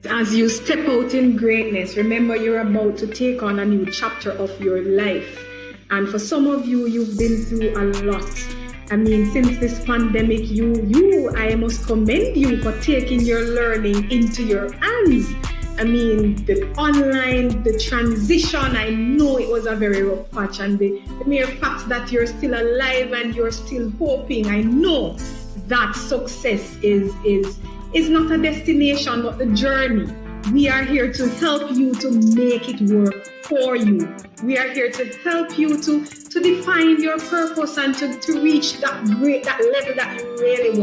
As you step out in greatness, remember you're about to take on a new chapter of your life. And for some of you, you've been through a lot. I mean, since this pandemic, I must commend you for taking your learning into your hands. I mean, the online, the transition, I know it was a very rough patch, and the mere fact that you're still alive and you're still hoping, I know that success is not a destination, but the journey. We are here to help you to make it work for you. We are here to help you to define your purpose and to reach that level that you really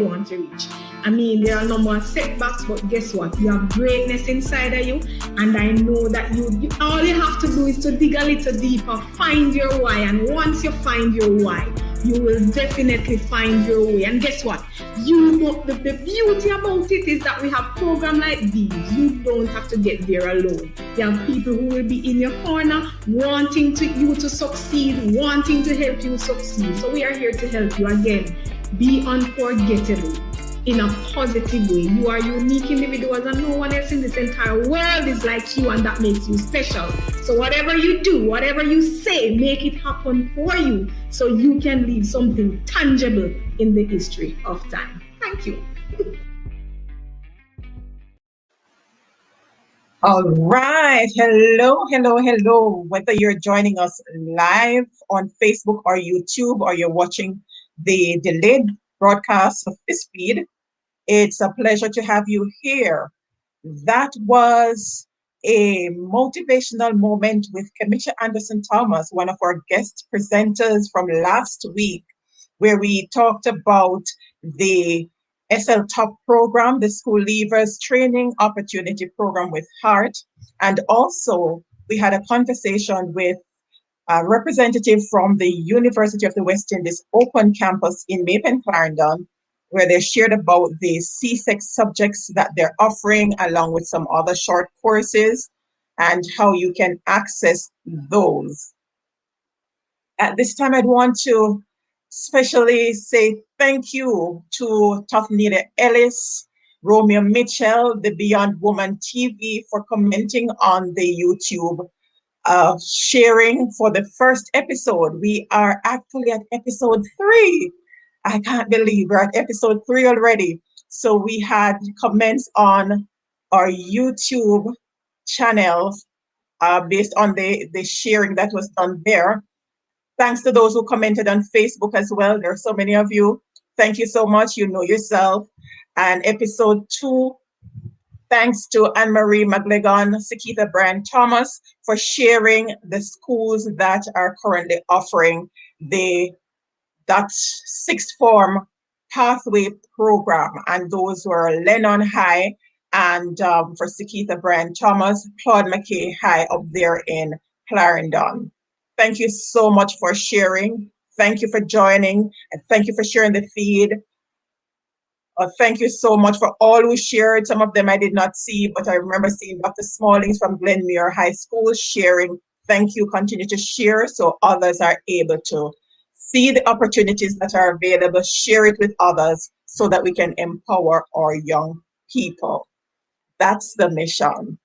want to reach. I mean, there are no more setbacks, but guess what? You have greatness inside of you, and I know that you all you have to do is to dig a little deeper, find your why, and once you find your why, you will definitely find your way. And guess what? The beauty about it is that we have programs like these. You don't have to get there alone. There are people who will be in your corner, wanting you to succeed, wanting to help you succeed. So we are here to help you again. Be unforgettable in a positive way. You are unique individuals, and no one else in this entire world is like you, and that makes you special. So whatever you do, whatever you say, make it happen for you so you can leave something tangible in the history of time. Thank you. All right. Hello. Whether you're joining us live on Facebook or YouTube, or you're watching the delayed broadcast of this feed, it's a pleasure to have you here. That was a motivational moment with Kamisha Anderson Thomas, one of our guest presenters from last week, where we talked about the SL Top program, the School Leavers Training Opportunity Program with Heart. And also, we had a conversation with a representative from the University of the West Indies Open Campus in Mapen, Clarendon, where they shared about the CSEC subjects that they're offering, along with some other short courses, and how you can access those. At this time, I'd want to especially say thank you to Tafnida Ellis, Romeo Mitchell, the Beyond Woman TV, for commenting on the YouTube sharing for the first episode. We are actually at episode 3. I can't believe we're at episode 3 already. So we had comments on our YouTube channel based on the sharing that was done there. Thanks to those who commented on Facebook as well. There are so many of you. Thank you so much. You know yourself. And episode 2, thanks to Anne-Marie McGlegon, Sakita Brand Thomas for sharing the schools that are currently offering that sixth form pathway program. And those were Lennon High and for Sakita Brand Thomas, Claude McKay High up there in Clarendon. Thank you so much for sharing. Thank you for joining, and thank you for sharing the feed. Thank you so much for all who shared. Some of them I did not see, but I remember seeing Dr. Smallings from Glenmuir High School sharing. Thank you. Continue to share so others are able to see the opportunities that are available. Share it with others so that we can empower our young people. That's the mission.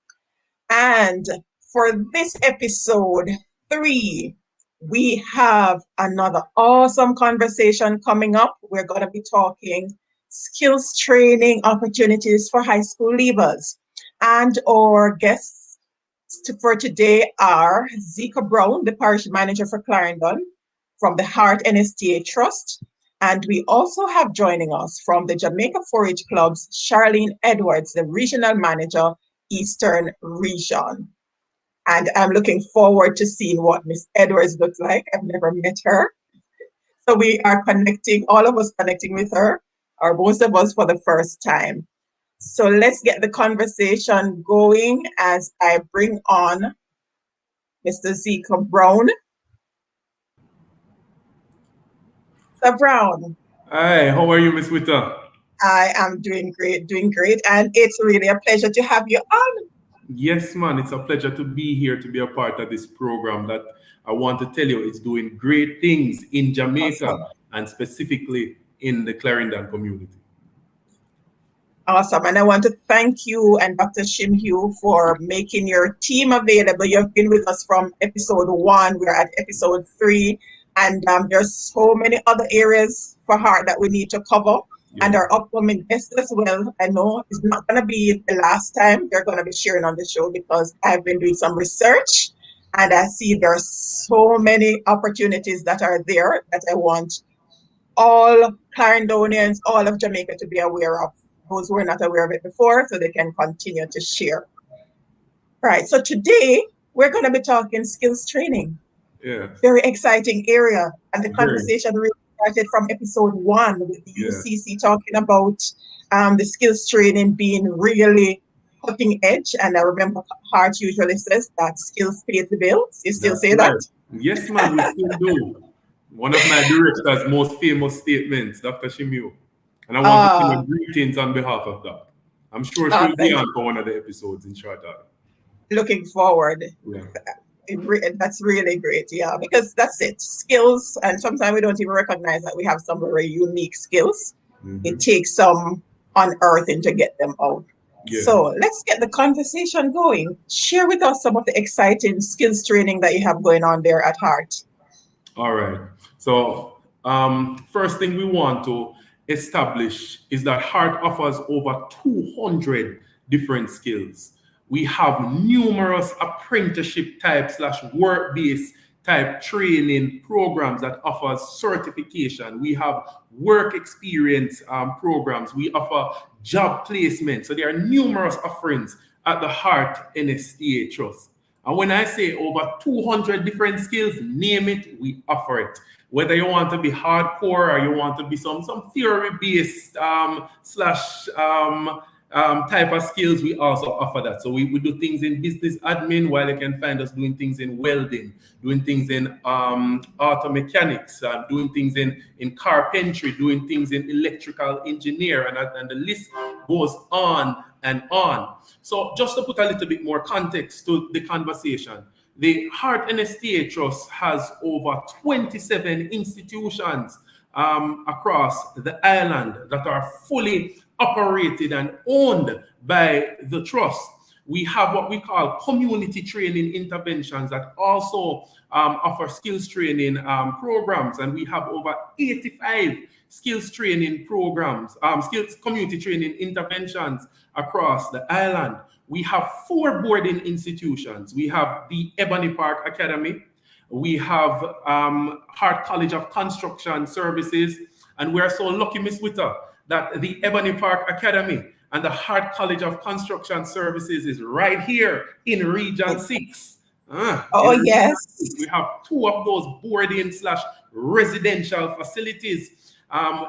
And for this episode 3, we have another awesome conversation coming up. We're going to be talking skills training opportunities for high school leavers. And our guests for today are Zika Brown, the parish manager for Clarendon, from the Heart NSTA Trust. And we also have joining us from the Jamaica 4-H Club's Charlene Edwards, the regional manager, Eastern Region. And I'm looking forward to seeing what Miss Edwards looks like. I've never met her. So we are connecting, all of us connecting with her, or most of us for the first time. So let's get the conversation going as I bring on Mr. Zika Brown. Mr. Brown. Hi, how are you, Miss Witter? I am doing great. And it's really a pleasure to have you on. Yes, man, it's a pleasure to be here, to be a part of this program that I want to tell you is doing great things in Jamaica, awesome, and specifically in the Clarendon community. Awesome. And I want to thank you and Dr. Shimhyu for making your team available. You've been with us from episode 1. We're at episode 3. And there's so many other areas for heart that we need to cover. And our upcoming guests as well. I know it's not going to be the last time they're going to be sharing on the show, because I've been doing some research and I see there's so many opportunities that are there that I want all Clarendonians, all of Jamaica to be aware of. Those who were not aware of it before, so they can continue to share. Right. So today we're going to be talking skills training. Yeah. Very exciting area. And the Very. conversation really started from episode 1 with the UCC talking about the skills training being really cutting edge. And I remember Hart usually says that skills pay the bills. You still say that? Yes, ma'am, we still do. One of my director's most famous statements, Dr. Shimhyu. And I want to give greetings on behalf of that. I'm sure she'll be on for one of the episodes in short order. Looking forward. Yeah. That's really great, yeah, because that's it. Skills, and sometimes we don't even recognize that we have some very unique skills. It takes some unearthing to get them out. Yeah. So let's get the conversation going. Share with us some of the exciting skills training that you have going on there at Heart. All right. So first thing we want to establish is that Heart offers over 200 different skills. We have numerous apprenticeship type / work-based type training programs that offers certification. We have work experience programs. We offer job placement. So there are numerous offerings at the Heart NSTA Trust. And when I say over 200 different skills, name it, we offer it. Whether you want to be hardcore or you want to be some theory-based type of skills, we also offer that. So we do things in business admin, while you can find us doing things in welding, doing things in auto mechanics, doing things in carpentry, doing things in electrical engineer, and the list goes on and on. So just to put a little bit more context to the conversation, the Heart NSTA Trust has over 27 institutions across the island that are fully operated and owned by the trust. We have what we call community training interventions that also offer skills training programs, and we have over 85 skills training programs, community training interventions across the island. We have 4 boarding institutions. We have the Ebony Park Academy, we have Heart College of Construction Services, and we're so lucky, Miss Witter, that the Ebony Park Academy and the Heart College of Construction Services is right here in Region 6. Yes. We have 2 of those boarding / residential facilities.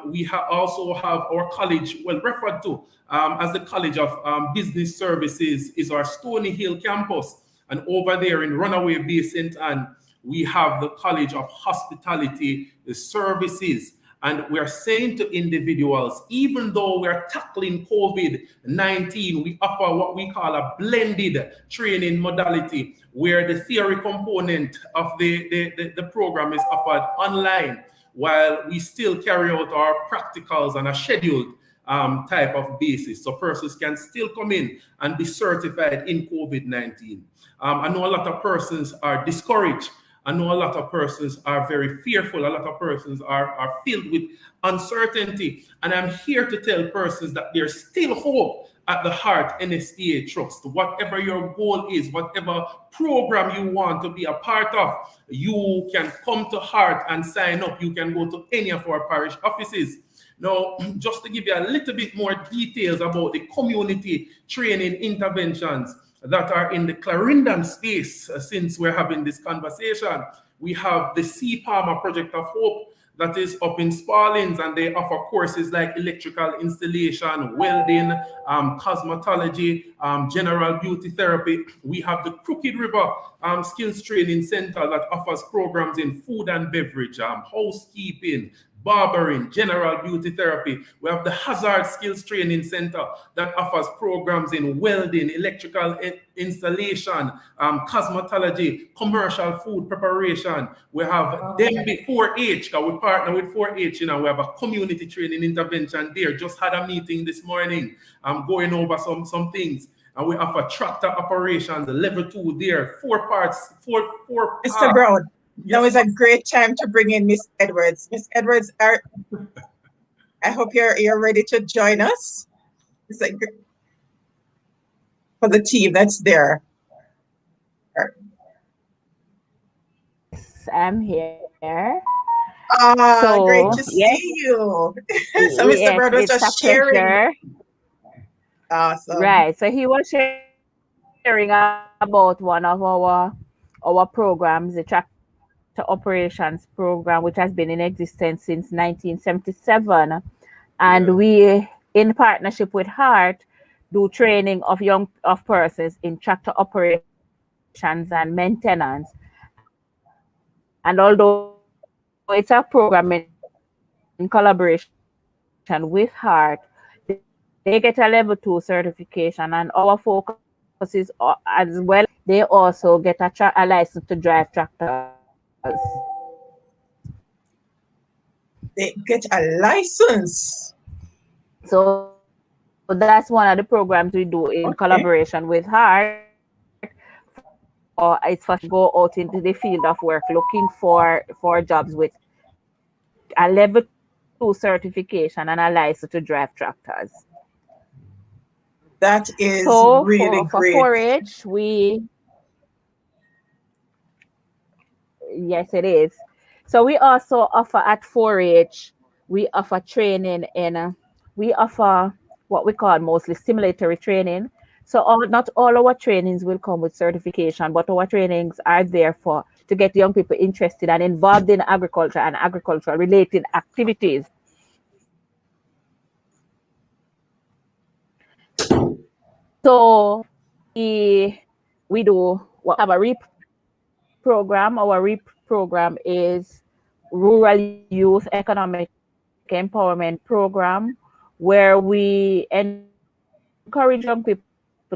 We also have our college, well referred to as the College of Business Services, is our Stony Hill campus. And over there in Runaway Bay, St. Anne, we have the College of Hospitality Services. And we're saying to individuals, even though we're tackling COVID-19, we offer what we call a blended training modality, where the theory component of the program is offered online, while we still carry out our practicals on a scheduled type of basis. So persons can still come in and be certified in COVID-19. I know a lot of persons are discouraged. I know a lot of persons are very fearful. A lot of persons are filled with uncertainty. And I'm here to tell persons that there's still hope at the Heart NSTA Trust. Whatever your goal is, whatever program you want to be a part of, you can come to Heart and sign up. You can go to any of our parish offices. Now, just to give you a little bit more details about the community training interventions that are in the Clarendon space, since we're having this conversation, we have the C. Palmer Project of Hope that is up in Spaldings, and they offer courses like electrical installation, welding, cosmetology, general beauty therapy. We have the Crooked River Skills Training Center that offers programs in food and beverage, housekeeping, barbering, general beauty therapy. We have the Hazard Skills Training Center that offers programs in welding, electrical installation, cosmetology, commercial food preparation. We have them Okay. 4-H, because we partner with 4-H. We have a community training intervention there. Just had a meeting this morning. I'm going over some things. And we offer tractor operations, level 2 there, 4 parts, four Mr. parts. Brown, now Yes, is a great time to bring in Miss Edwards. Miss Edwards, I hope you're ready to join us. It's like for the team that's there. I'm here. Great So to yes, see you. So Mr. yes, Brown was it's a just sharing. pleasure. Awesome. Right. So he was sharing about one of our programs, the Chapter Operations program, which has been in existence since 1977, and Yeah. we, in partnership with Heart, do training of persons in tractor operations and maintenance. And although it's a program in collaboration with Heart, they get a level 2 certification, and our focus is as well as they also get a license to drive tractors. They get a license. So that's one of the programs we do in collaboration Okay. with Heart. For it's for to go out into the field of work looking for jobs with a level 2 certification and a license to drive tractors. That So is for really great. 4-H, yes, it is. So we also offer at 4-H, we offer training we offer what we call mostly stimulatory training. So not all our trainings will come with certification, but our trainings are there to get young people interested and involved in agriculture and agricultural related activities. So we do what have a REAP program. Our REAP program is Rural Youth Economic Empowerment Program, where we encourage young people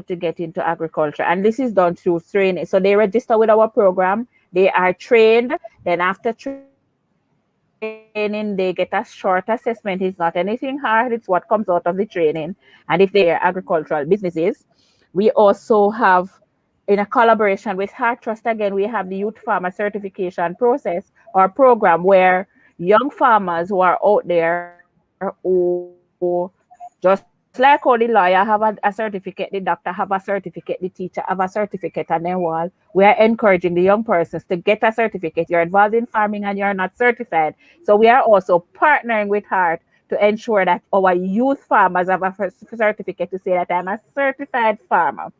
to get into agriculture. And this is done through training. So they register with our program, they are trained, then after training, they get a short assessment. It's not anything hard, it's what comes out of the training. And if they want to go into their agricultural businesses, we also have, in a collaboration with Heart Trust, again, we have the Youth Farmer Certification process or program where young farmers who are out there who, just like how the lawyer have a certificate, the doctor have a certificate, the teacher have a certificate on their wall, we are encouraging the young persons to get a certificate. You're involved in farming and you're not certified. So we are also partnering with Heart to ensure that our youth farmers have a certificate to say that I'm a certified farmer.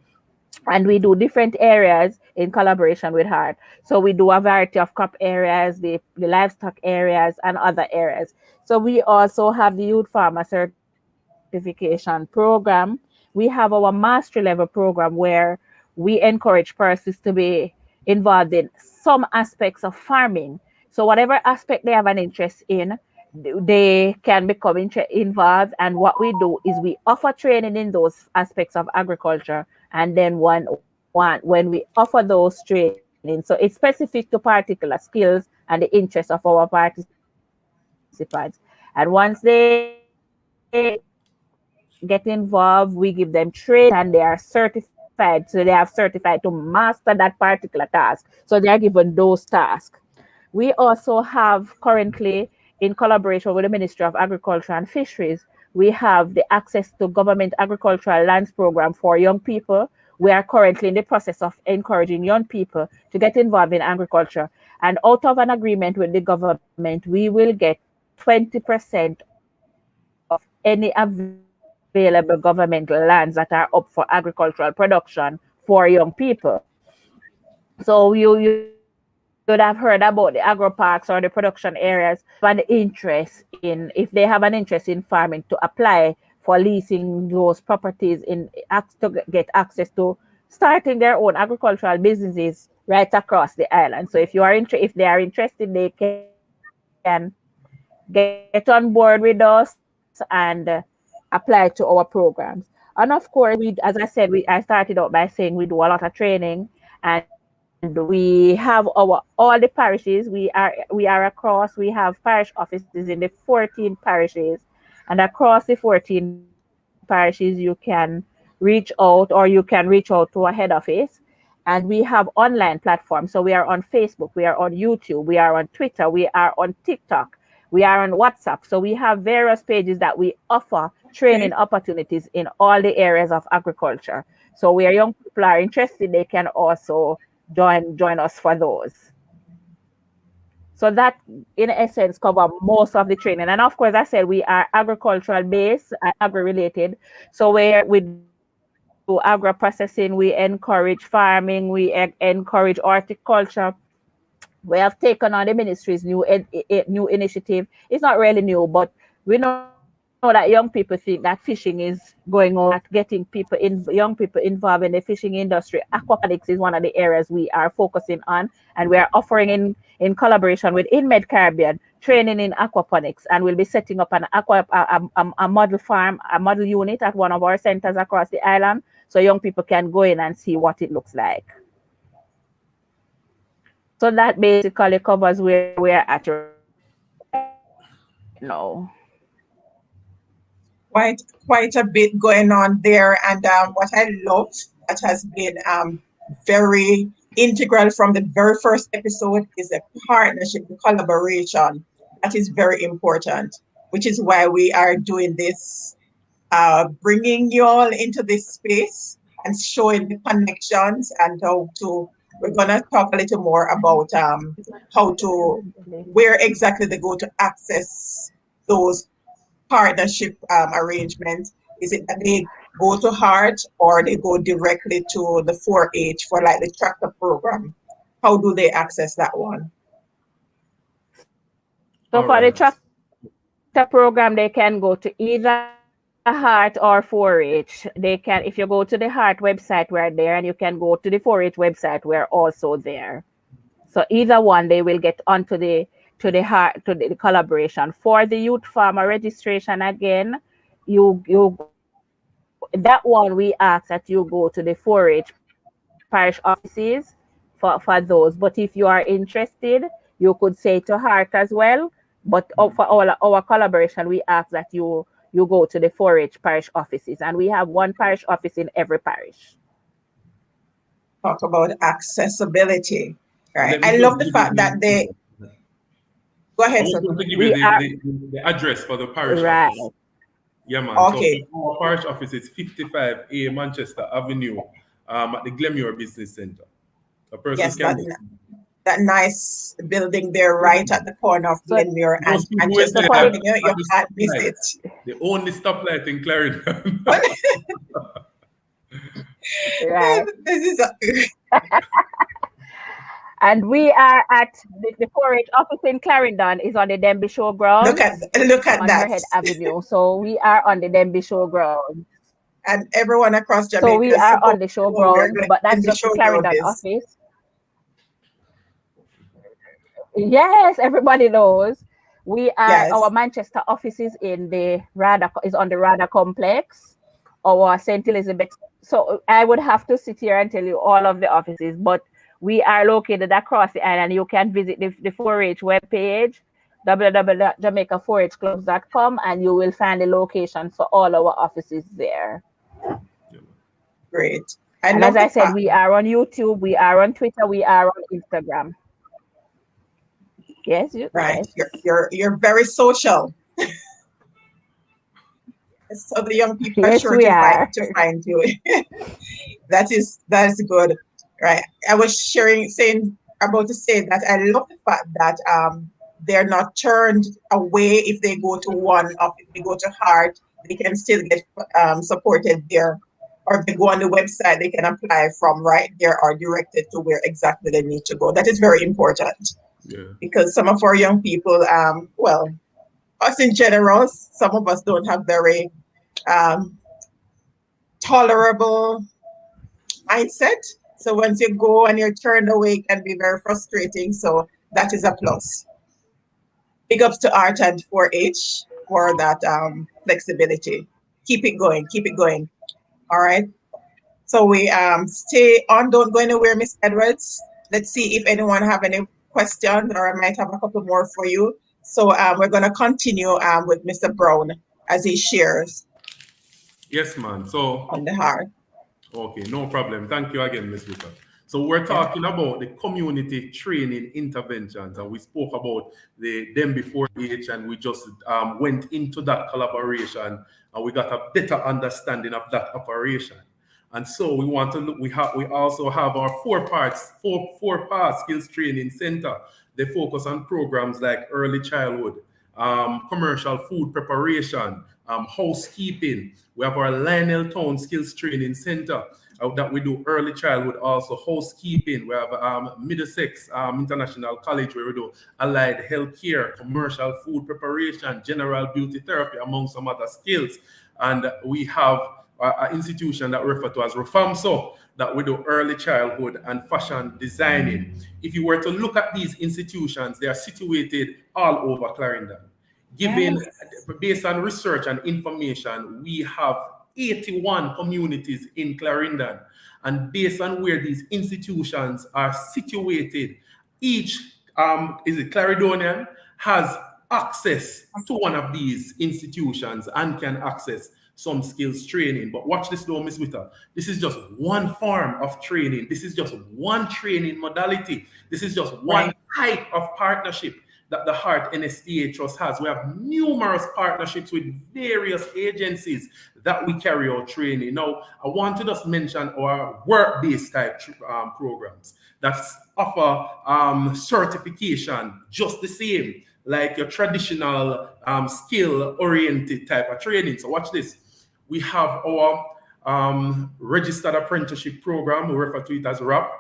And we do different areas in collaboration with Heart. So we do a variety of crop areas, the livestock areas, and other areas. So we also have the Youth Farmer Certification Program. We have our mastery level program where we encourage persons to be involved in some aspects of farming. So whatever aspect they have an interest in, they can become involved. And what we do is we offer training in those aspects of agriculture. And then when we offer those training, so it's specific to particular skills and the interests of our participants. And once they get involved, we give them training and they are certified. So they have certified to master that particular task. So they are given those tasks. We also have currently, in collaboration with the Ministry of Agriculture and Fisheries, we have the Access to Government Agricultural Lands Program for young people. We are currently in the process of encouraging young people to get involved in agriculture. And out of an agreement with the government, we will get 20% of any available government lands that are up for agricultural production for young people. So you would have heard about the agro parks or the production areas. If they have an interest in farming, to apply for leasing those properties to get access to starting their own agricultural businesses right across the island. So if they are interested, they can get on board with us and apply to our programs. And of course, as I said, I started out by saying we do a lot of training, and we have all the parishes. We are across. We have parish offices in the 14 parishes, and across the 14 parishes, you can reach out, or you can reach out to a head office. And we have online platforms. So we are on Facebook, we are on YouTube, we are on Twitter, we are on TikTok, we are on WhatsApp. So we have various pages that we offer training opportunities in all the areas of agriculture. So where young people are interested, they can also join us for those. So that, in essence, cover most of the training. And of course, I said we are agricultural based, agri-related. So where we do agro processing, we encourage farming, we encourage horticulture. We have taken on the ministry's new initiative. It's not really new, but we know that young people think that fishing is going on, getting young people involved in the fishing industry. Aquaponics is one of the areas we are focusing on, and we are offering in collaboration with InMed Caribbean training in aquaponics, and we'll be setting up a model farm, a model unit at one of our centers across the island, so young people can go in and see what it looks like. So that basically covers where we're at right now. Quite a bit going on there, and what I loved that has been very integral from the very first episode is the partnership, the collaboration. That is very important, which is why we are doing this, bringing you all into this space and showing the connections and how to. We're gonna talk a little more about where exactly they go to access those partnership arrangements. Is it that they go to Heart or they go directly to the 4-H for like the tractor program? How do they access that one? So for the tractor program, they can go to either Heart or 4-H. They can, if you go to the Heart website, we're there, and you can go to the 4-H website, we're also there. So either one, they will get onto the collaboration. For the youth farmer registration, again, that one we ask that you go to the 4-H parish offices for those. But if you are interested, you could say to Heart as well. But for our collaboration, we ask that you go to the 4-H parish offices, and we have one parish office in every parish. Talk about accessibility, right? I love the fact that they. Go ahead, sir. I want to give you the address for the parish office. Yeah, man. Okay. So our parish office is 55A Manchester Avenue, at the Glenmuir Business Center. Yes, that nice building there, right at the corner of Glenmuir and Manchester Avenue. You can't miss it. The only stoplight in Clarendon. Right. This is and we are at the 4-H office in Clarendon is on the Denby Showgrounds. Look at on that. Head Avenue. So we are on the Denby Showgrounds. And everyone across Jamaica. So we are on the showgrounds, but that's just the Clarendon office. Yes, everybody knows. We are our Manchester office is on the Rada complex, our St. Elizabeth. So I would have to sit here and tell you all of the offices, but we are located across the island. You can visit the 4-H webpage, www.jamaica4hclubs.com, and you will find the location for all our offices there. Great. And as I said, we are on YouTube, we are on Twitter, we are on Instagram. Yes, right. You're very social. So the young people are sure to find you. That is good. Right. I was about to say that I love the fact that they're not turned away if they go to if they go to Heart, they can still get supported there. Or if they go on the website, they can apply from right there or directed to where exactly they need to go. That is very important. Yeah. Because some of our young people, us in general, some of us don't have very tolerable mindset. So once you go and you're turned away, it can be very frustrating. So that is a plus. Big ups to Art and 4-H for that flexibility. Keep it going. Keep it going. All right. So we stay on. Don't go anywhere, Miss Edwards. Let's see if anyone have any questions, or I might have a couple more for you. So we're going to continue with Mr. Brown as he shares Yes, man. So, on the heart. okay, no problem. Thank you again, Ms. Booker. So we're talking about the community training interventions, and we spoke about them before H, and we just went into that collaboration, and we got a better understanding of that operation. And so we want to look. We also have our four part skills training center. They focus on programs like early childhood, commercial food preparation, housekeeping. We have our Lionel Town Skills Training Center that we do early childhood, also housekeeping. We have Middlesex International College where we do allied healthcare, commercial food preparation, general beauty therapy, among some other skills. And we have an institution that we refer to as REFAMSO, that we do early childhood and fashion designing. If you were to look at these institutions, they are situated all over Clarendon. Based on research and information, we have 81 communities in Clarendon. And based on where these institutions are situated, each Clarendonian has access to one of these institutions and can access some skills training. But watch this though, Ms. Witter. This is just one form of training. This is just one training modality. This is just one type of partnership that the Heart NSTA Trust has. We have numerous partnerships with various agencies that we carry out training. Now, I want to just mention our work-based type programs that offer certification just the same, like your traditional skill-oriented type of training. So watch this. We have our registered apprenticeship program. We refer to it as RAP.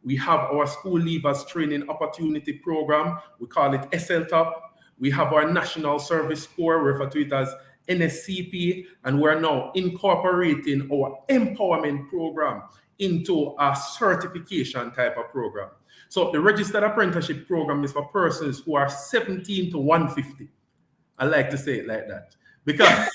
We have our school leavers training opportunity program. We call it SLTOP. We have our national service corps. We refer to it as NSCP. And we're now incorporating our empowerment program into a certification type of program. So the registered apprenticeship program is for persons who are 17 to 150. I like to say it like that. Because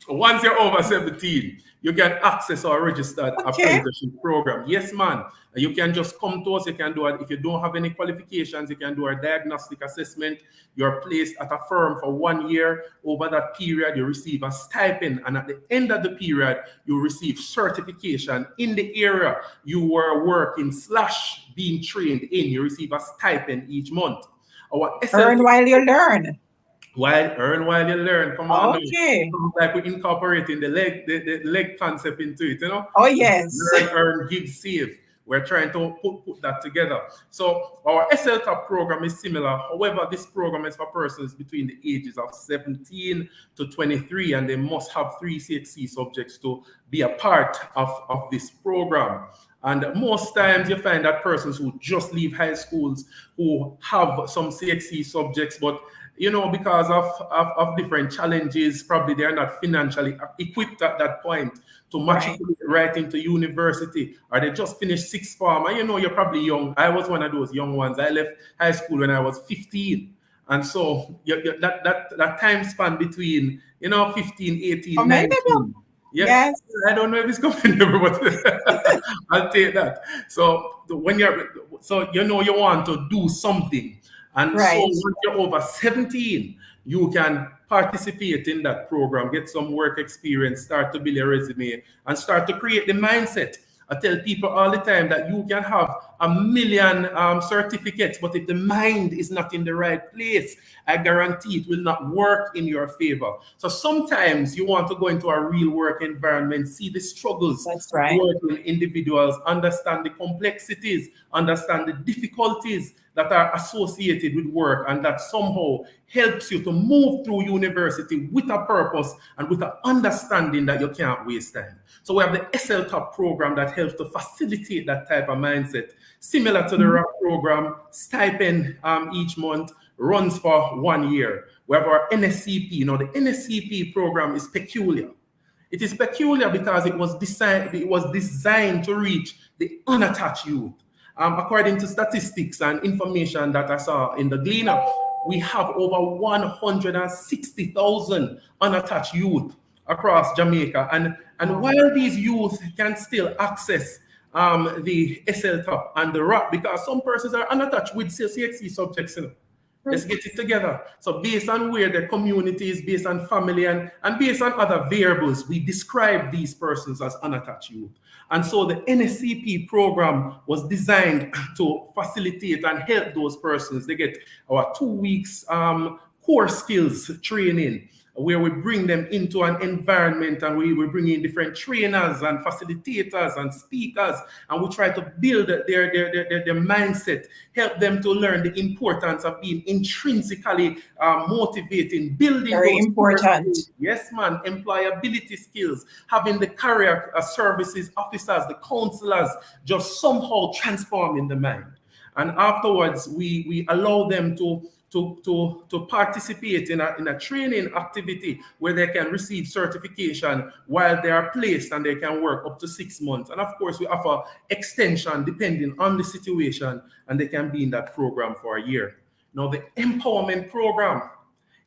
once you're over 17, you can access our registered apprenticeship program. Yes, man. You can just come to us. You can do it. If you don't have any qualifications, you can do a diagnostic assessment. You're placed at a firm for 1 year. Over that period, you receive a stipend. And at the end of the period, you receive certification in the area you were working / being trained in. You receive a stipend each month. Earn while you learn. Earn while you learn. Come on. Okay. Like we're incorporating the leg concept into it, you know? Oh, yes. Learn, earn, give, save. We're trying to put that together. So our SLTOP program is similar. However, this program is for persons between the ages of 17 to 23, and they must have 3 CXC subjects to be a part of this program. And most times you find that persons who just leave high schools who have some CXC subjects, but you know, because of different challenges, probably they're not financially equipped at that point to matriculate right into university, or they just finished 6th form. And you know, you're probably young. I was one of those young ones. I left high school when I was 15. And so that time span between, 15, 18, 19. Yes. I don't know if it's coming there, but I'll take that. So when you want to do something. And so once you're over 17, you can participate in that program, get some work experience, start to build a resume, and start to create the mindset. I tell people all the time that you can have 1 million certificates, but if the mind is not in the right place, I guarantee it will not work in your favor. So sometimes you want to go into a real work environment, see the struggles of working individuals, understand the complexities, understand the difficulties that are associated with work, and that somehow helps you to move through university with a purpose and with an understanding that you can't waste time. So we have the SLTOP program that helps to facilitate that type of mindset. Similar to the RAP program, stipend each month runs for 1 year. We have our NSCP. The NSCP program is peculiar. It is peculiar because it was designed to reach the unattached youth. According to statistics and information that I saw in the Gleaner, we have over 160,000 unattached youth across Jamaica. And while these youth can still access the SL-Top and the RAP, because some persons are unattached with CXC subjects, let's get it together. So based on where their community is, based on family, and based on other variables, we describe these persons as unattached youth. And so the NSCP program was designed to facilitate and help those persons. They get our 2 weeks core skills training, where we bring them into an environment and we bring in different trainers and facilitators and speakers, and we try to build their mindset, help them to learn the importance of being intrinsically motivating, building Very those important. skills. Yes, man, employability skills, having the career services officers, the counselors, just somehow transforming the mind. And afterwards, we allow them to participate in a training activity where they can receive certification while they are placed, and they can work up to 6 months. And of course, we offer extension depending on the situation, and they can be in that program for a year. Now, the empowerment program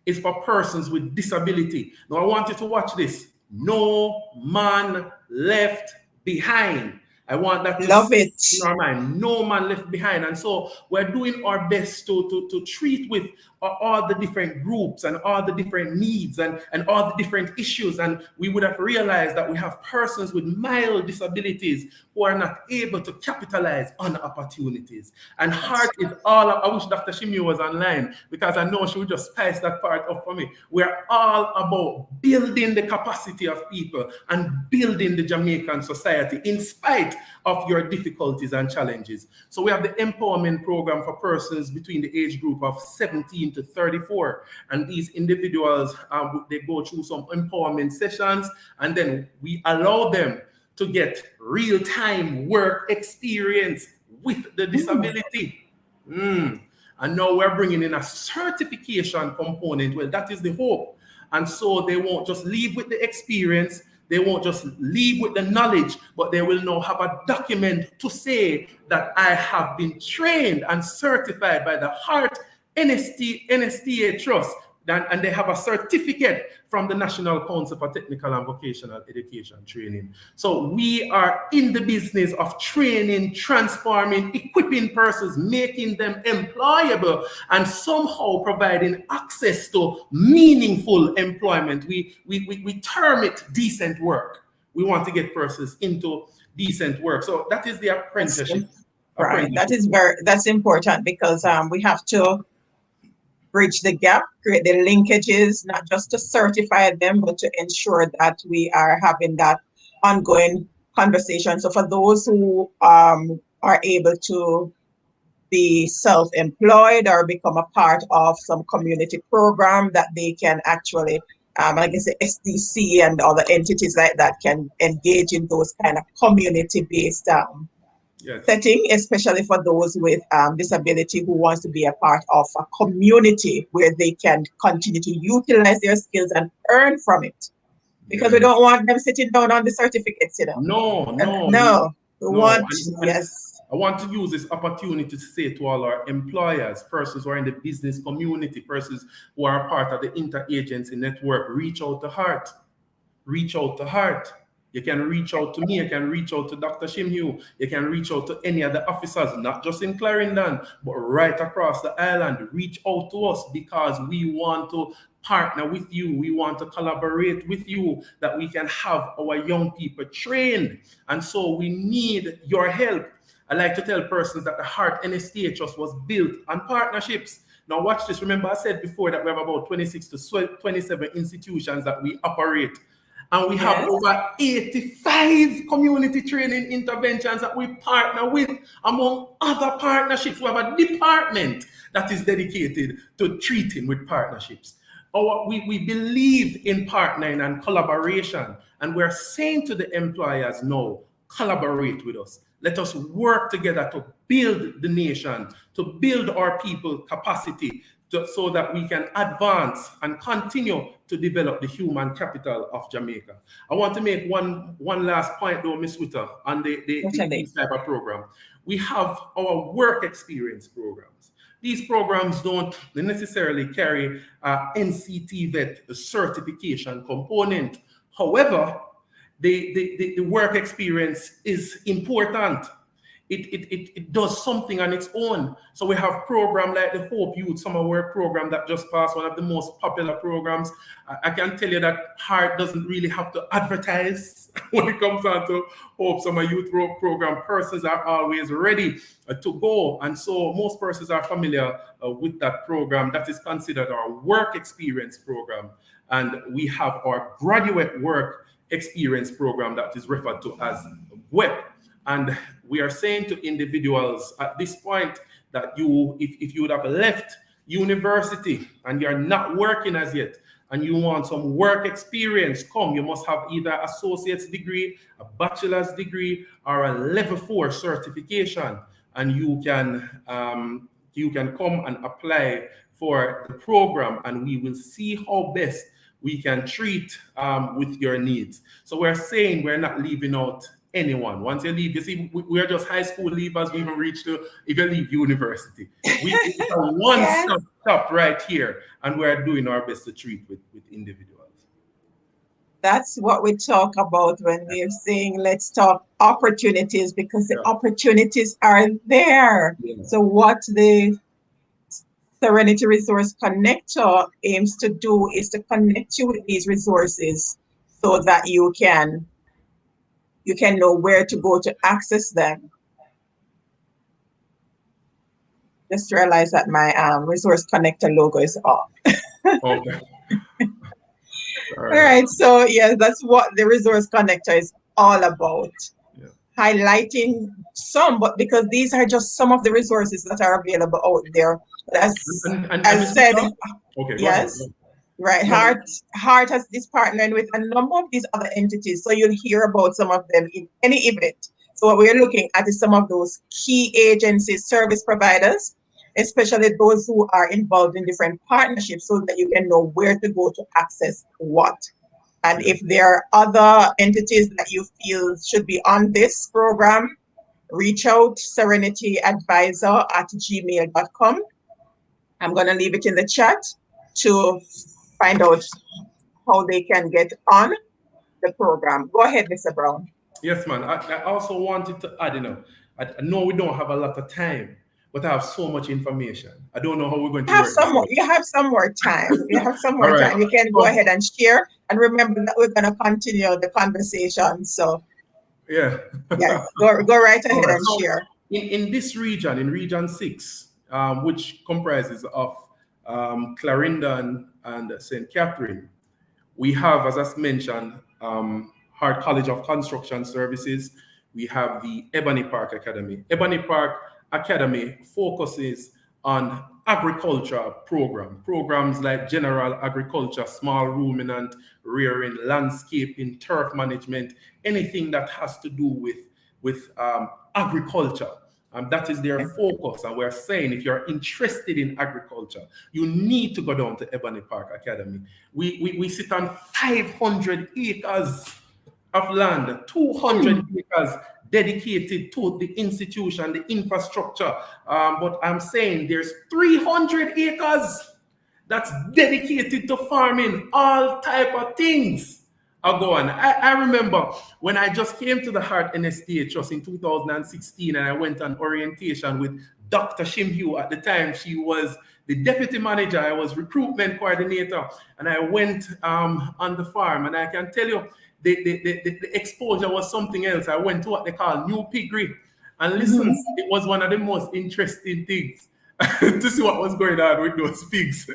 is for persons with disability. Now, I want you to watch this. No man left behind. I want that to Love it. in our mind. No man left behind. And so we're doing our best to treat with all the different groups and all the different needs and all the different issues. And we would have realized that we have persons with mild disabilities who are not able to capitalize on opportunities. And heart is all, I wish Dr. Shimi was online, because I know she would just spice that part up for me. We're all about building the capacity of people and building the Jamaican society in spite of your difficulties and challenges. So we have the empowerment program for persons between the age group of 17 to 34. And these individuals, they go through some empowerment sessions, and then we allow them to get real-time work experience with the disability. And now we're bringing in a certification component. Well, that is the hope. And so they won't just leave with the experience, they won't just leave with the knowledge, but they will now have a document to say that I have been trained and certified by the Heart NSTA Trust, and they have a certificate from the National Council for Technical and Vocational Education Training. So we are in the business of training, transforming, equipping persons, making them employable, and somehow providing access to meaningful employment. We term it decent work. We want to get persons into decent work. So that is the apprenticeship. Right. That's important, because we have to bridge the gap, create the linkages, not just to certify them, but to ensure that we are having that ongoing conversation. So for those who are able to be self-employed or become a part of some community program, that they can actually, I guess the SDC and other entities like that can engage in those kind of community-based setting, especially for those with disability who wants to be a part of a community where they can continue to utilize their skills and earn from it. Because we don't want them sitting down on the certificates, you know. No. We want, yes. I want to use this opportunity to say to all our employers, persons who are in the business community, persons who are part of the interagency network, reach out to Heart. Reach out to Heart. You can reach out to me, you can reach out to Dr. Shimhu, you can reach out to any of the officers, not just in Clarendon, but right across the island. Reach out to us, because we want to partner with you. We want to collaborate with you, that we can have our young people trained. And so we need your help. I like to tell persons that the Heart NSTA Trust was built on partnerships. Now watch this. Remember, I said before that we have about 26 to 27 institutions that we operate. And we have over 85 community training interventions that we partner with, among other partnerships. We have a department that is dedicated to treating with partnerships. We believe in partnering and collaboration, and we're saying to the employers, no, collaborate with us. Let us work together to build the nation, to build our people capacity, so that we can advance and continue to develop the human capital of Jamaica. I want to make one last point though, Ms. Witter, on this type of program. We have our work experience programs. These programs don't necessarily carry NCT vet certification component. However, the work experience is important. It does something on its own. So we have programs like the Hope Youth Summer Work Program that just passed, one of the most popular programs. I can tell you that Heart doesn't really have to advertise when it comes down to Hope Summer Youth Program. Persons are always ready to go. And so most persons are familiar with that program. That is considered our work experience program. And we have our graduate work experience program that is referred to as WEP. And we are saying to individuals at this point that if you would have left university and you're not working as yet and you want some work experience, you must have either associate's degree, a bachelor's degree, or a level 4 certification. And you can come and apply for the program, and we will see how best we can treat with your needs. So we're saying we're not leaving out anyone. Once you leave, you see, we are just high school leavers. We even reach to, if you leave university. We are one stop right here, and we're doing our best to treat with individuals. That's what we talk about when we're saying let's talk opportunities, because the opportunities are there. Yeah. So what the Serenity Resource Connector aims to do is to connect you with these resources so that you can know where to go to access them. Just realize that my Resource Connector logo is off. Okay. All right. So yes, that's what the Resource Connector is all about. Yeah. Highlighting some, but because these are just some of the resources that are available out there. As said, okay, yes. Right. Heart has this partnering with a number of these other entities. So you'll hear about some of them in any event. So what we're looking at is some of those key agencies, service providers, especially those who are involved in different partnerships, so that you can know where to go to access what. And if there are other entities that you feel should be on this program, reach out, serenityadvisor@gmail.com. I'm going to leave it in the chat to find out how they can get on the program. Go ahead, Mr. Brown. Yes, man. I also wanted to add, I know we don't have a lot of time, but I have so much information. I don't know how we're going to work. You have some more time. You have some more time. You can go ahead and share. And remember that we're going to continue the conversation. So, yeah, go right ahead and share. In this region, in Region 6, which comprises of Clarendon and St. Catherine, we have, as I mentioned, Hart College of Construction Services. We have the Ebony Park Academy. Ebony Park Academy focuses on agriculture programs like general agriculture, small ruminant rearing, landscaping, turf management, anything that has to do with agriculture. That is their focus. And we're saying if you're interested in agriculture, you need to go down to Ebony Park Academy. We sit on 500 acres of land, 200 acres dedicated to the institution, the infrastructure. But I'm saying there's 300 acres that's dedicated to farming, all type of things are going. I remember when I just came to the Heart NSTA just in 2016, and I went on orientation with Dr. Shimhue at the time. She was the deputy manager. I was recruitment coordinator, and I went on the farm, and I can tell you the exposure was something else. I went to what they call New Piggery, and listen, it was one of the most interesting things to see what was going on with those pigs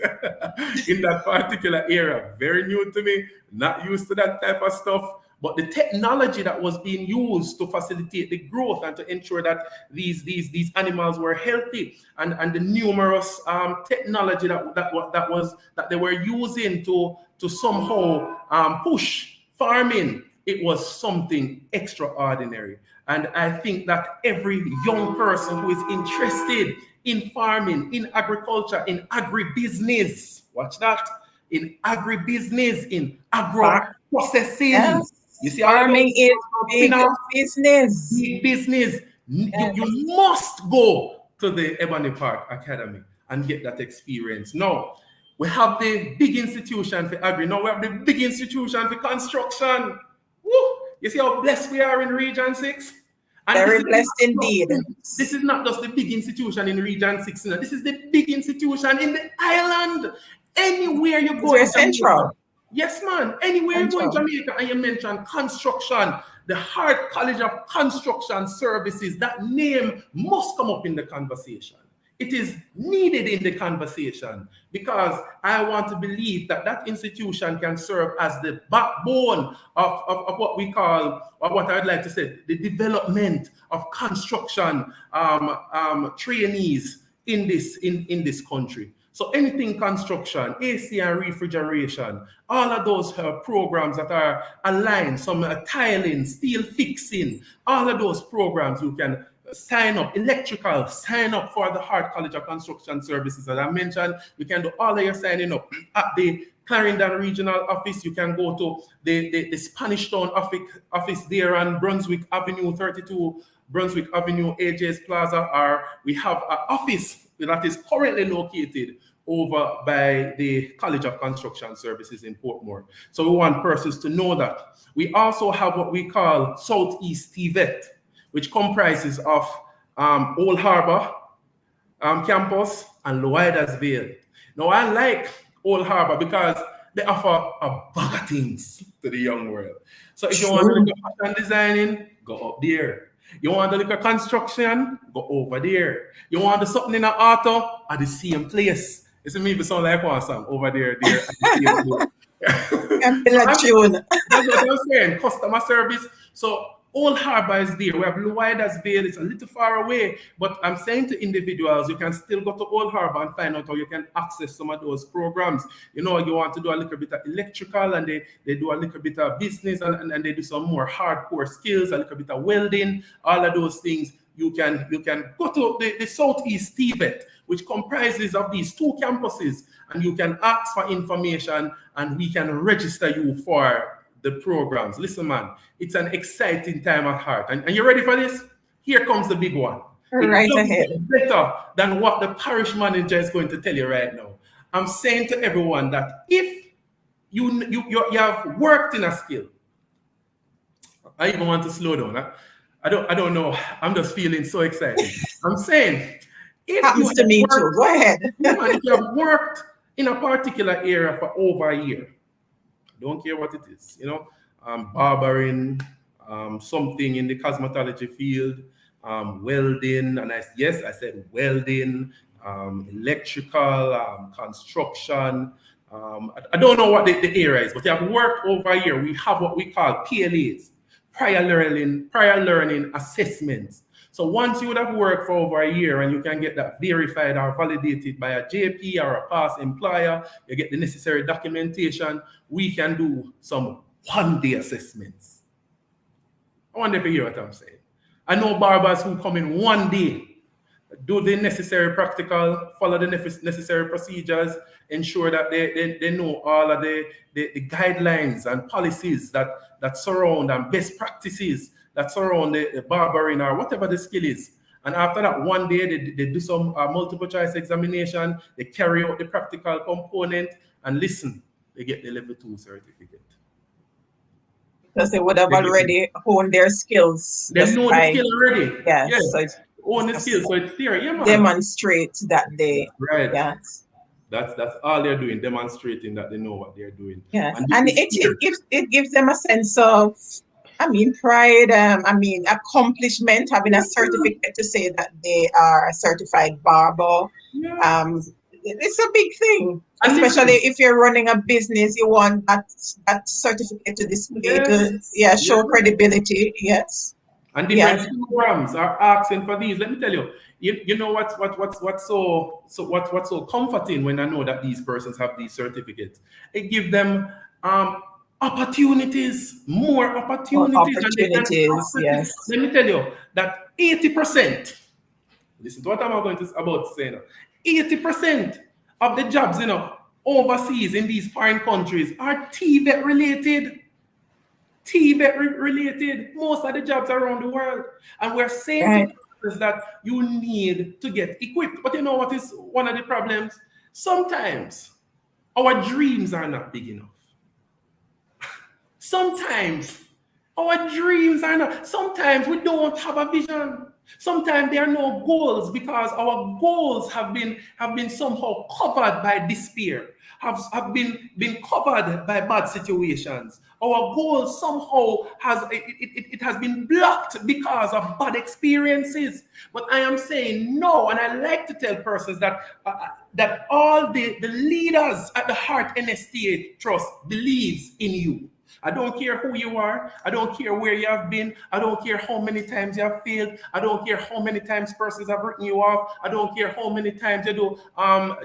in that particular area. Very new to me, not used to that type of stuff. But the technology that was being used to facilitate the growth and to ensure that these animals were healthy, and the numerous technology that they were using to somehow push farming, it was something extraordinary. And I think that every young person who is interested in farming, in agriculture, in agribusiness, watch that, in agribusiness, in agro-processing. Yes. You see, farming is big business. Big business. You must go to the Ebony Park Academy. and get that experience. Now, we have the big institution for agri. Now we have the big institution for construction. Woo! You see how blessed we are in Region 6? And Very blessed indeed. This is not just the big institution in Region 6. You know, this is the big institution in the island. Anywhere you go, very central. Yes, man. Anywhere you go in Jamaica and you mention construction, the Hart College of Construction Services, that name must come up in the conversation. It is needed in the conversation because I want to believe that that institution can serve as the backbone of what we call, or what I'd like to say, the development of construction trainees in this country. So anything construction, AC and refrigeration, all of those programs that are aligned, some tiling, steel fixing, all of those programs you can sign up. Electrical, sign up for the Hart College of Construction Services. As I mentioned, you can do all of your signing up at the Clarendon Regional Office. You can go to the Spanish Town office there on Brunswick Avenue 32, Brunswick Avenue, AJ's Plaza, or we have an office that is currently located over by the College of Construction Services in Portmore. So we want persons to know that. We also have what we call Southeast TVET, which comprises of Old Harbour campus and Loidas Vale. Now I like Old Harbour because they offer a bag of things to the young world. So if you want to look at fashion designing, go up there. You want to look at construction, go over there. You want to do something in an auto, at the same place. It's me if it sound like one song over there, at the same place. That's what I'm saying, customer service. So Old Harbour is there. We have Loidas Vale. It's a little far away, but I'm saying to individuals, you can still go to Old Harbour and find out how you can access some of those programs. You know, you want to do a little bit of electrical, and they do a little bit of business, and they do some more hardcore skills, a little bit of welding, all of those things. You can go to the Southeast TVET, which comprises of these two campuses, and you can ask for information, and we can register you for the programs. Listen, man, it's an exciting time at Hart. And you ready for this? Here comes the big one. Right ahead. Better than what the parish manager is going to tell you right now. I'm saying to everyone that if you have worked in a skill, I even want to slow down. I don't know. I'm just feeling so excited. I'm saying, if happens to me too. Go ahead. If you have worked in a particular area for over a year, don't care what it is, you know, barbering, something in the cosmetology field, welding, and I said welding, electrical, construction. I don't know what the area is, but you have worked over a year. We have what we call PLAs, prior learning assessments. So once you would have worked for over a year and you can get that verified or validated by a JP or a past employer, you get the necessary documentation, we can do some one-day assessments. I wonder if you hear what I'm saying. I know barbers who come in one day, do the necessary practical, follow the necessary procedures, ensure that they know all of the guidelines and policies that surround and best practices that surround the barbering or whatever the skill is. And after that, one day they do some multiple choice examination, they carry out the practical component, and listen, they get the level 2 certificate. Because they would have already honed their skills. They know the skill already. Yes. Yes. So it's own the skill, so it's there. Yeah, man. Demonstrate that they. Right. Yes. That's all they're doing, demonstrating that they know what they're doing. Yes. And it gives them a sense of, pride, accomplishment, having a certificate to say that they are a certified barber. Yeah. It's a big thing, especially if you're running a business. You want that certificate to display to show credibility. Yes. And different programs are asking for these. Let me tell you, you know what's so comforting when I know that these persons have these certificates. It gives them opportunities, more opportunities. Yes. Let me tell you that 80%. Listen to what I'm about to say now. 80% of the jobs, overseas in these foreign countries are TVET related. TVET related. Most of the jobs around the world. And we're saying persons that you need to get equipped. But you know what is one of the problems? Sometimes our dreams are not big enough. Sometimes our dreams are not. Sometimes we don't have a vision. Sometimes there are no goals because our goals have been somehow covered by despair, have been covered by bad situations. Our goals somehow it has been blocked because of bad experiences. But I am saying no, and I like to tell persons that that all the leaders at the Heart NSTA Trust believes in you. I don't care who you are. I don't care where you have been. I don't care how many times you have failed. I don't care how many times persons have written you off. I don't care how many times you do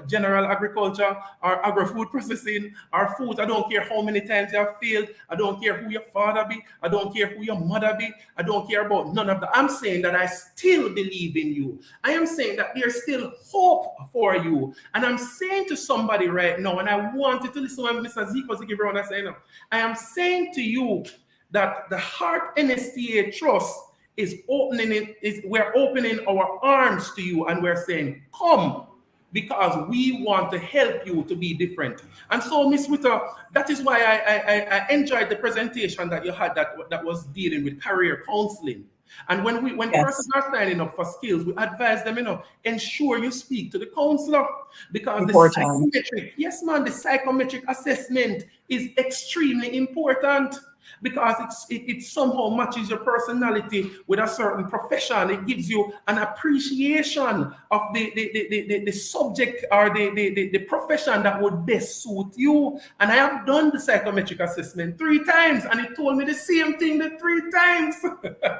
general agriculture or agri-food processing or food. I don't care how many times you have failed. I don't care who your father be. I don't care who your mother be. I don't care about none of that. I'm saying that I still believe in you. I am saying that there's still hope for you. And I'm saying to somebody right now, and I want you to listen to what Mr. Zeke Brown is saying now. I am saying to you that the Heart NSTA Trust we're opening our arms to you and we're saying, come, because we want to help you to be different. And so, Miss Witter, that is why I enjoyed the presentation that you had that was dealing with career counseling. And when persons are signing up for skills, we advise them, ensure you speak to the counselor because the psychometric assessment is extremely important because it somehow matches your personality with a certain profession. It gives you an appreciation of the subject or the profession that would best suit you. And I have done the psychometric assessment 3 times, and it told me the same thing the 3 times.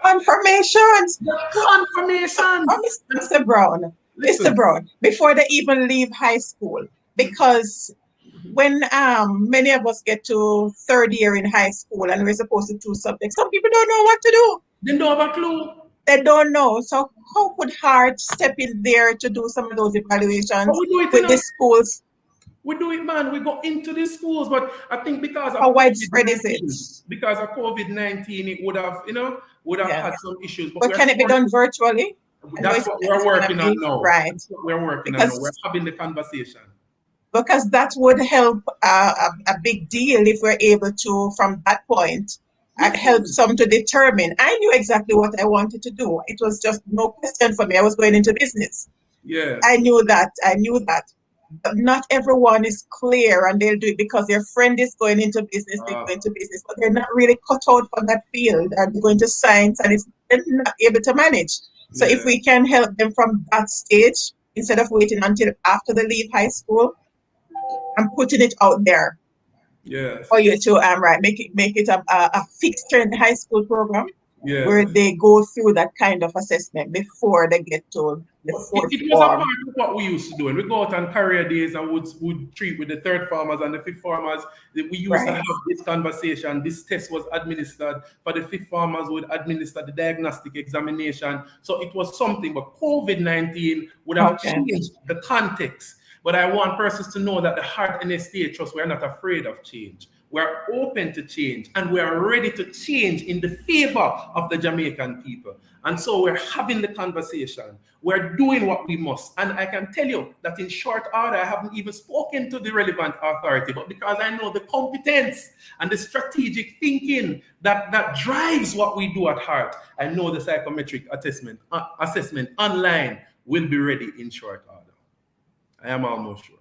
Confirmations. Confirmation. Mr. Brown, Listen. Mr. Brown, before they even leave high school, because when many of us get to 3rd year in high school and we're supposed to do something, some people don't know what to do. They don't have a clue. They don't know. So how could Heart step in there to do some of those evaluations with the schools? We do it, man. We go into the schools, but I think because of how widespread is it? Because of COVID-19, it would have, had some issues. But can it be done virtually? That's what we're working on now. Right. That's what we're working on now. We're having the conversation. Because that would help a big deal if we're able to, from that point, help some to determine. I knew exactly what I wanted to do. It was just no question for me. I was going into business. Yeah. I knew that. But not everyone is clear, and they'll do it because their friend is going into business, they go into business, but they're not really cut out for that field, and they're going to science, and they're not able to manage. So if we can help them from that stage, instead of waiting until after they leave high school, I'm putting it out there for you to make it a fixed trend high school program where they go through that kind of assessment before they get to the 4th form. It was a part of what we used to do. And we go out on career days and would treat with the 3rd formers and the 5th formers. We used to have this conversation. This test was administered. For the 5th formers would administer the diagnostic examination. So it was something, but COVID-19 would have changed the context. But I want persons to know that the Heart NSTA Trust, we're not afraid of change. We're open to change, and we're ready to change in the favor of the Jamaican people. And so we're having the conversation. We're doing what we must. And I can tell you that in short order, I haven't even spoken to the relevant authority, but because I know the competence and the strategic thinking that drives what we do at Heart, I know the psychometric assessment online will be ready in short order. I am almost sure.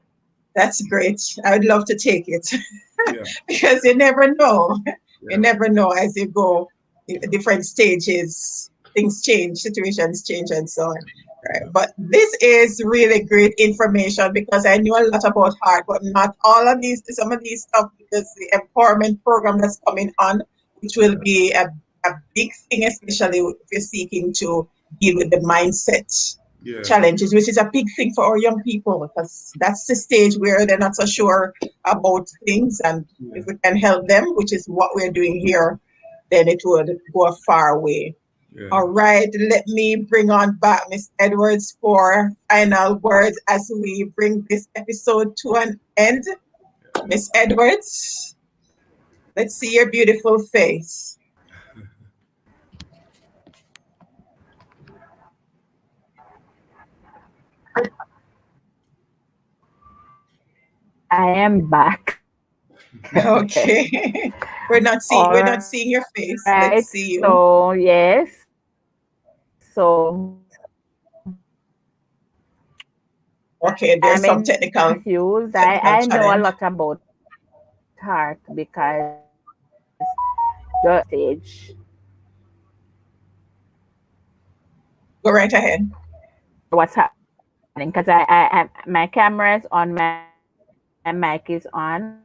That's great. I would love to take it because you never know. You never know as you go in different stages. Things change, situations change, and so on. Right. But this is really great information because I knew a lot about Heart, but not all of these. Some of these stuff because the empowerment program that's coming on, which will be a big thing, especially if you're seeking to deal with the mindset. Challenges, which is a big thing for our young people because that's the stage where they're not so sure about things, and if we can help them, which is what we're doing here, then it would go a far way. All right, let me bring on back Miss Edwards for final words as we bring this episode to an end. Miss Edwards, let's see your beautiful face. I am back. Okay. All We're not right. seeing your face. Let's see So you. yes. So Okay, I'm there's some technical infused. technical I know a challenge. lot about heart because just stage Go right ahead. what's happening because I my camera is on, my mic is on.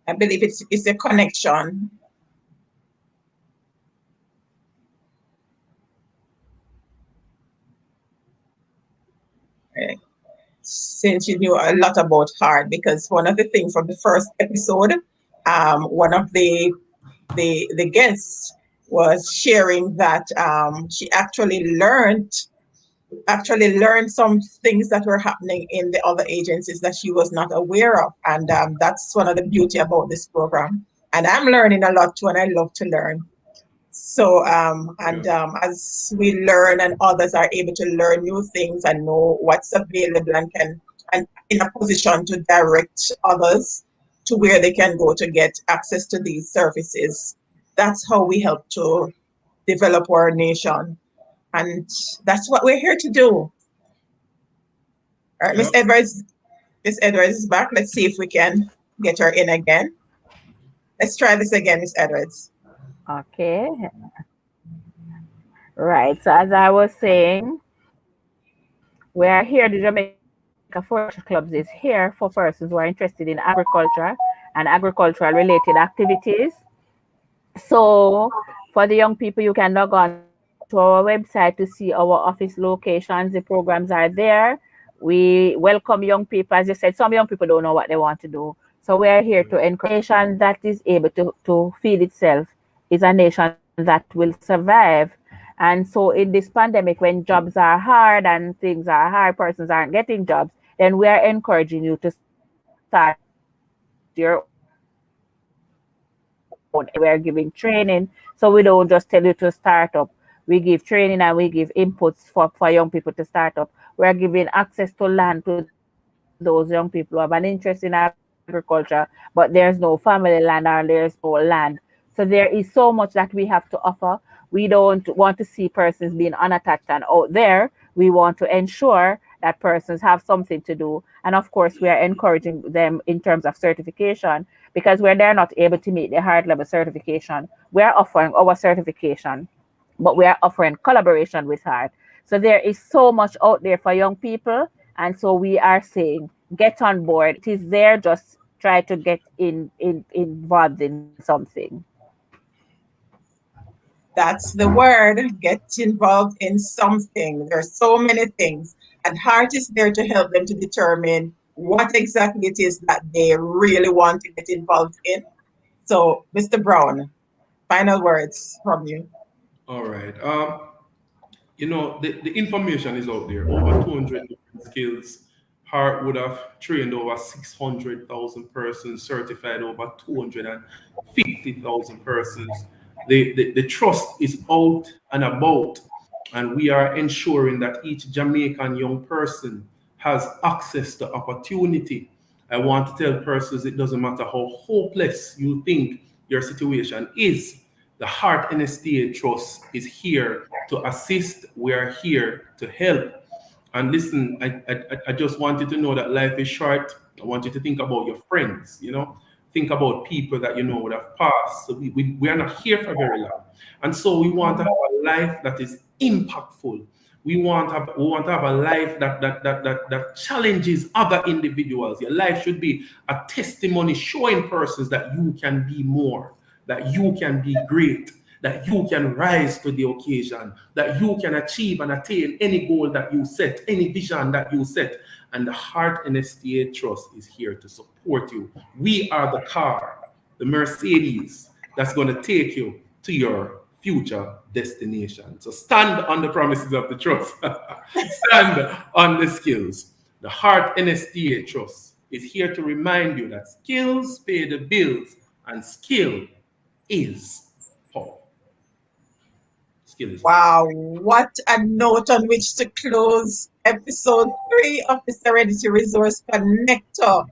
I believe it's a connection. Right. Since you knew a lot about heart, because one of the things from the first episode, one of the guests was sharing that she actually learned some things that were happening in the other agencies that she was not aware of, and that's one of the beauty about this program. And I'm learning a lot too, and I love to learn. So, as we learn and others are able to learn new things and know what's available and in a position to direct others to where they can go to get access to these services, that's how we help to develop our nation. And that's what we're here to do. All right, Yeah. Miss Edwards is back. Let's see if we can get her in again. Let's try this again, Miss Edwards. Okay. Right. So as I was saying, we are here. The Jamaica Forestry Clubs is here for persons who are interested in agriculture and agricultural related activities. So for the young people, you can log on to our website to see our office locations. The programs are there. We welcome young people. As you said, some young people don't know what they want to do. So we are here to encourage a nation that is able to feed itself is a nation that will survive. And so in this pandemic, when jobs are hard and things are hard, persons aren't getting jobs, then we are encouraging you to start your own. We are giving training. So we don't just tell you to start up. We give training and we give inputs for young people to start up. We are giving access to land to those young people who have an interest in agriculture, but there's no family land or there's no land. So there is so much that we have to offer. We don't want to see persons being unattached and out there. We want to ensure that persons have something to do. And of course, we are encouraging them in terms of certification because where they're not able to meet the hard level certification, we are offering our certification. But we are offering collaboration with Heart. So there is so much out there for young people. And so we are saying, get on board. It is there, just try to get involved in something. That's the word. Get involved in something. There's so many things. And Heart is there to help them to determine what exactly it is that they really want to get involved in. So, Mr. Brown, final words from you. All right. The information is out there. Over 200 different skills. Hart would have trained over 600,000 persons, certified over 250,000 persons. The trust is out and about, and we are ensuring that each Jamaican young person has access to opportunity. I want to tell persons it doesn't matter how hopeless you think your situation is, the Heart NSTA Trust is here to assist. We are here to help. And listen, I just want you to know that life is short. I want you to think about your friends, think about people that you know would have passed. So we are not here for very long. And so we want to have a life that is impactful. We want to have a life that challenges other individuals. Your life should be a testimony showing persons that you can be more, that you can be great, that you can rise to the occasion, that you can achieve and attain any goal that you set, any vision that you set. And the Heart NSTA Trust is here to support you. We are the car, the Mercedes, that's going to take you to your future destination. So stand on the promises of the trust. Stand on the skills. The Heart NSTA Trust is here to remind you that skills pay the bills and skill is power. skills. Wow, what a note on which to close episode 3 of the Serenity Resource Connector.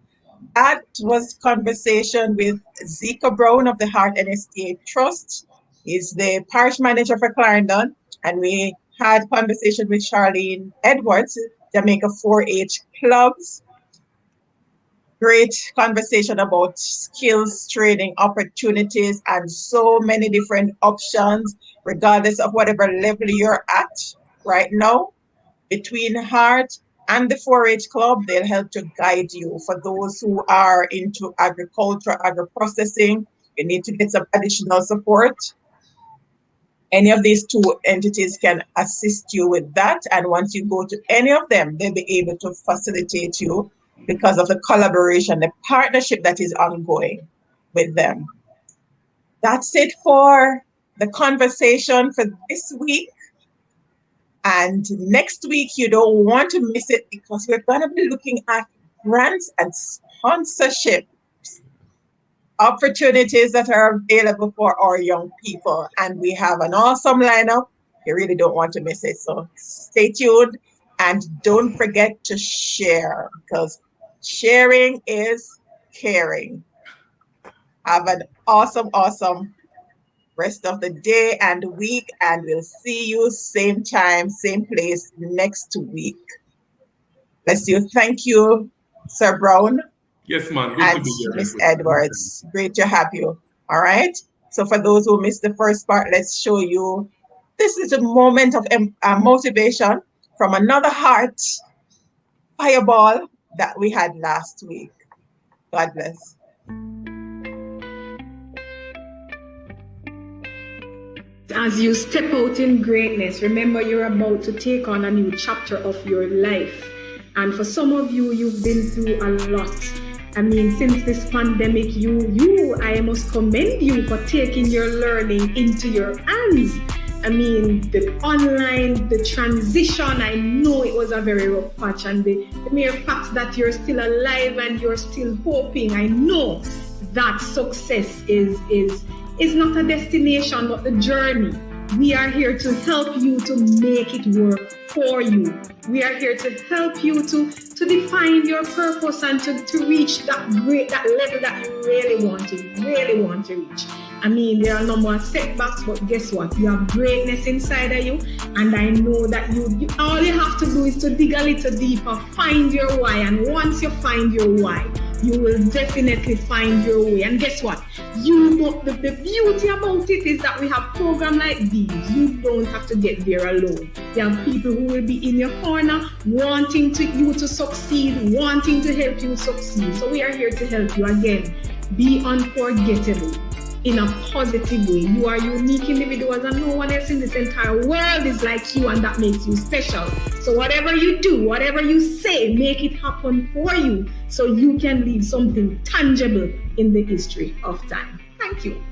That was conversation with Zika Brown of the Heart NSTA Trust. He's the parish manager for Clarendon. And we had conversation with Charlene Edwards, Jamaica 4-H clubs. Great conversation about skills training opportunities and so many different options, regardless of whatever level you're at right now. Between Heart and the 4-H club, they'll help to guide you. For those who are into agriculture, agro-processing, you need to get some additional support. Any of these two entities can assist you with that. And once you go to any of them, they'll be able to facilitate you because of the collaboration, the partnership that is ongoing with them. That's it for the conversation for this week. And next week, you don't want to miss it because we're going to be looking at grants and sponsorship opportunities that are available for our young people. And we have an awesome lineup. You really don't want to miss it. So stay tuned and don't forget to share, because sharing is caring. Have an awesome, awesome rest of the day and week, and we'll see you same time, same place next week. Bless you. Thank you, Sir Brown. Yes, man. Good And to be here. Miss Edwards. Great to have you. All right. So for those who missed the first part, let's show you. This is a moment of motivation from another heart fireball that we had last week. God bless. As you step out in greatness, remember you're about to take on a new chapter of your life. And for some of you, you've been through a lot. I mean, since this pandemic, I must commend you for taking your learning into your hands. I mean, the online, the transition, I know it was a very rough patch, and the mere fact that you're still alive and you're still hoping, I know that success is not a destination, but the journey. We are here to help you to make it work for you. We are here to help you to define your purpose and to reach that level that you really want to reach. I mean, there are no more setbacks, but guess what? You have greatness inside of you, and I know that you all you have to do is to dig a little deeper, find your why, and once you find your why, you will definitely find your way. And guess what? The beauty about it is that we have programs like these. You don't have to get there alone. There are people who will be in your corner, wanting you to succeed, wanting to help you succeed. So we are here to help you again. Be unforgettable in a positive way. You are unique individuals, and no one else in this entire world is like you, and that makes you special. So whatever you do, whatever you say, make it happen for you so you can leave something tangible in the history of time. Thank you.